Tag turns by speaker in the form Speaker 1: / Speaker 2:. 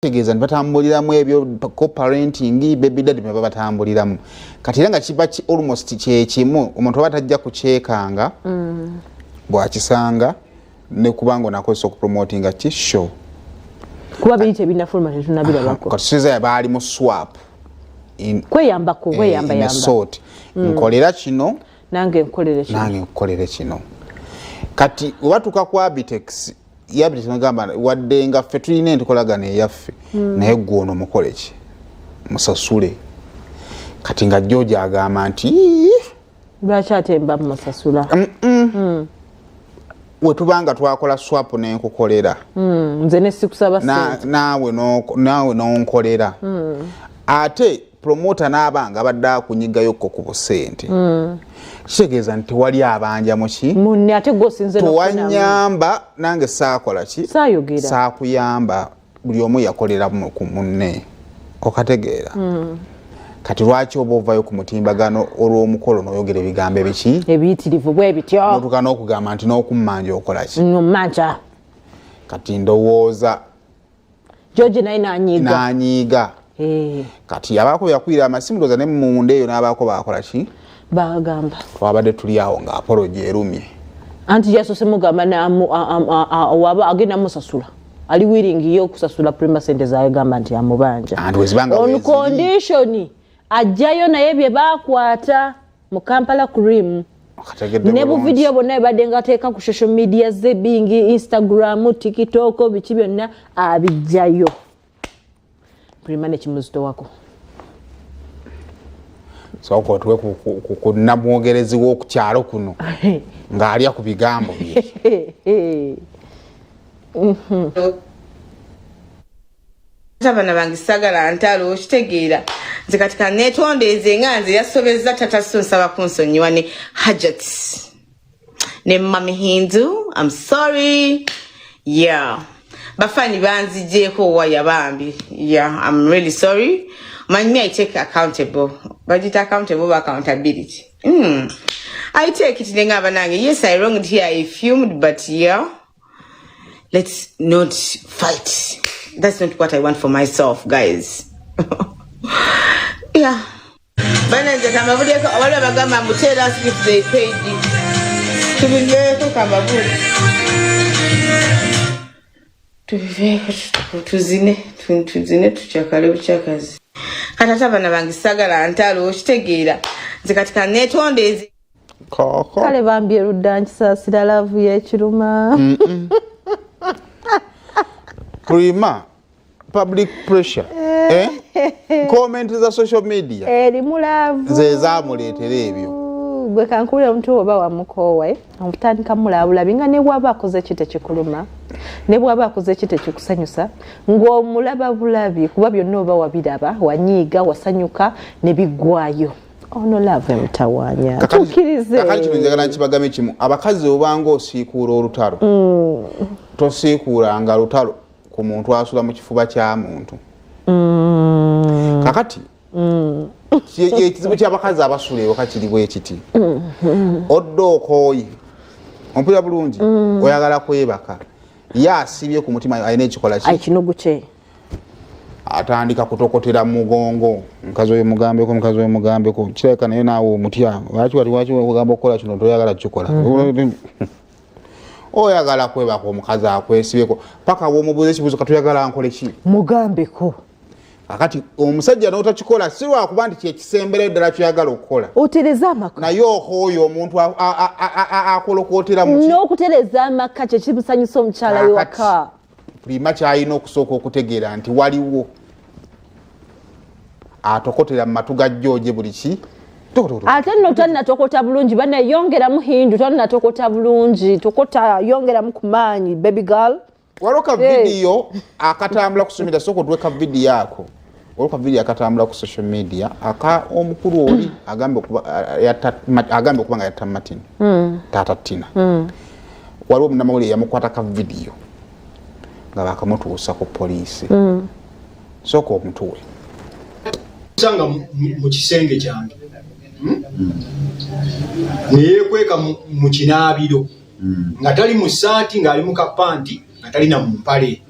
Speaker 1: tegeza batambuliramu ebyo co-parenting baby daddy baba batambuliramu kati nga kiba almost kyekimu omuntu abatajja kukyekanga bwakisanga ne kubango nakozesa okupromotinga ki show
Speaker 2: kuba biite binafuluma tetunabirabako
Speaker 1: kati siza bali mu swap
Speaker 2: kweyamba
Speaker 1: sort nkolera kino
Speaker 2: nange
Speaker 1: nkolere kino kati watuka kwa Bitex yabiti ngamba wadde nga ffe tulina entukolagana eyaffe naye gwono mukoleki musasule kati nga George agamba nti
Speaker 2: lwaki atemba musasula
Speaker 1: wetubanga twakola swap nenkukolera
Speaker 2: nze nesikusaba sente
Speaker 1: naawe nonkolera ate promoter n'abanga badde akunyigayo ko ku busente kitegeeza nti wali abanja muki
Speaker 2: munne ate gosinze
Speaker 1: tuwanyamba nange saakola ki
Speaker 2: saayogera
Speaker 1: saakuyamba buli omu yakolera ku munne okategeera kati lwaki oba ovayo ku mutimbagano olw'omukolo n'oyogera ebigambo ebiki
Speaker 2: ebiyitirivu bwe bityo
Speaker 1: notuka n'okugamba nti n'okummanja okola ki
Speaker 2: mmanja
Speaker 1: kati ndowooza
Speaker 2: George naye nanyiga
Speaker 1: kati abaako yakwira amasimu ndoza ne munda eyo n'abaako bakola ki
Speaker 2: bagamba
Speaker 1: twabadde tuli awo nga apology erumye
Speaker 2: anti yasose mugamba waba agenda musasula ali willing yo kusasula prima sente zawe gamba nti amubanja on condition ajjayo naye bye bakwata mu Kampala Cream ne bu video bonna badenga teeka ku social media ze bingi Instagram TikTok bichi byonna abijjayo prima ne kimuzito wako
Speaker 1: so ko tuwe ku namwogerezi wo ku kyalo kuno ng'alya ku bigambo bye
Speaker 3: Tabana bangisagala ntalo kitegeera nze katika netondeze nganze yasobeza tata sonsaba kunsonyiwa ne Hajat ne Mami Hindu I'm sorry bafani banzijeko waya bambi I'm really sorry man me I take accountable but it accountable accountability I take it ngaba nange yes I wronged here I fumed but let's not fight. That's not what I want for myself, guys. Bana nje kama vile wale bagamba mu tell us if they paid it. Tubinge kama vile. Tuzine tuchakale buchakazi. Kata bana bangisagala ntalo kitegeera. Nze katika netondeze.
Speaker 2: Kale bambye rudanchi sasira love ye kiruma.
Speaker 1: Prima public pressure comment za social media
Speaker 2: limulavu
Speaker 1: ze zamuleetera ebyo
Speaker 2: gwe kankule omuntu oba wamukowe omutandika mulabula binga ne bwaba akoze kite kikuluma ne bwaba akoze kite kikusanyusa ng'omulaba bulabi kuba byonna oba wabiraba wanyiiga wasanyuka ne bigwayo ono love mtawanya tukirize
Speaker 1: kakati kinjagala nkibagame kimu abakazi obanga osiikuula olutalo tosiikuulanga lutalo ku muntu asula mu kifuba kya muntu kakati ekizibu ky'abakazi abasula ewaka kiri bwe kiti oddo okooyi ompulira bulungi oyagala kwebaka ye asibye ku mutima alina ekikola ki
Speaker 2: ekinugu kye
Speaker 1: atandika kutokotera mugongo mukazi oyo mugambeko kireka naye naawe omutya lwaki ogamba okukola kino toyagala kukikola oyagala kwebaka omukazi akwesibyeko paka womubuuza ekibuuzo katuyagala nkole ki
Speaker 2: mugambeko
Speaker 1: akati omusajja n'otakikola si lwakuba nti kyekisembera ddala kyoyagala okukola
Speaker 2: otereza amaka
Speaker 1: naye okooyo omuntu akolokootera muki
Speaker 2: n'okutereza amaka kyekimusanyusa omukyala wewaka
Speaker 1: prima kyalina okusooka okutegeera nti waliwo atokotera mu matu ga George buli ki
Speaker 2: ate nno tannatokota bulungi banayongeramu Hindu tannatokota bulungi tokota yongeramu ku maanyi baby girl
Speaker 1: waloka video akatambula ku social media soko tuweka video yako waloka video akatambula ku social media aka omukulu oli agambe okuba nga yatta Martin tata Tina waliwo munamawulire yamukwata ka video nga bakamutuusa ku poliisi soko omutuwe
Speaker 4: sanga mu kisenge kyange neyekweka mu kinaabiro nga tali mu saati ng'ali mu kapanti nga talina mu mpale